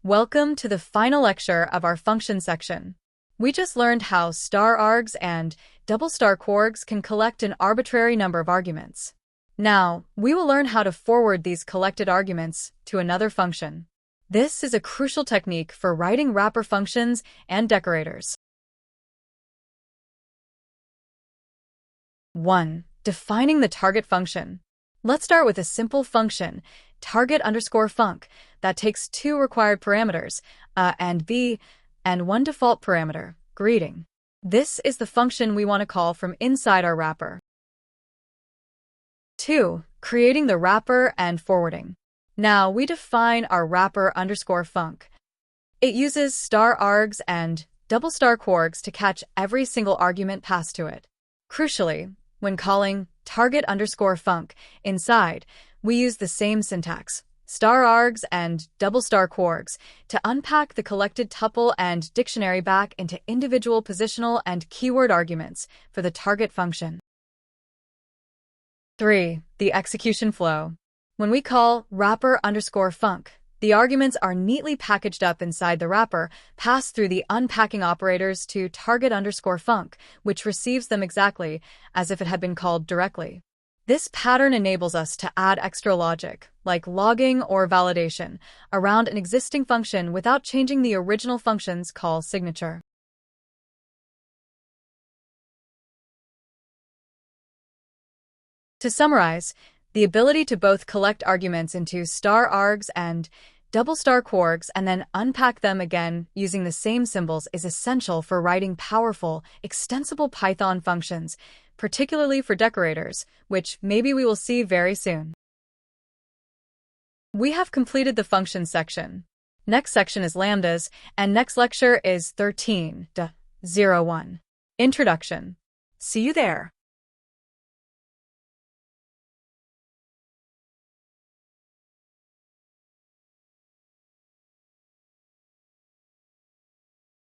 Welcome to the final lecture of our function section. We just learned how star-args and double-star-quargs can collect an arbitrary number of arguments. Now, we will learn how to forward these collected arguments to another function. This is a crucial technique for writing wrapper functions and decorators. 1. Defining the target function. Let's start with a simple function, target_func, that takes two required parameters, a and b, and one default parameter, greeting. This is the function we want to call from inside our wrapper. 2. Creating the wrapper and forwarding. Now we define our wrapper_func. It uses star-args and double-star-quargs to catch every single argument passed to it. Crucially, when calling target_func inside, we use the same syntax, star-args and double-star-quargs, to unpack the collected tuple and dictionary back into individual positional and keyword arguments for the target function. 3. The execution flow. When we call wrapper_func, the arguments are neatly packaged up inside the wrapper, passed through the unpacking operators to target_func, which receives them exactly as if it had been called directly. This pattern enables us to add extra logic, like logging or validation, around an existing function without changing the original function's call signature. To summarize, the ability to both collect arguments into star-args and double-star-quargs and then unpack them again using the same symbols is essential for writing powerful, extensible Python functions, particularly for decorators, which maybe we will see very soon. We have completed the function section. Next section is lambdas, and next lecture is 13.01. Introduction. See you there.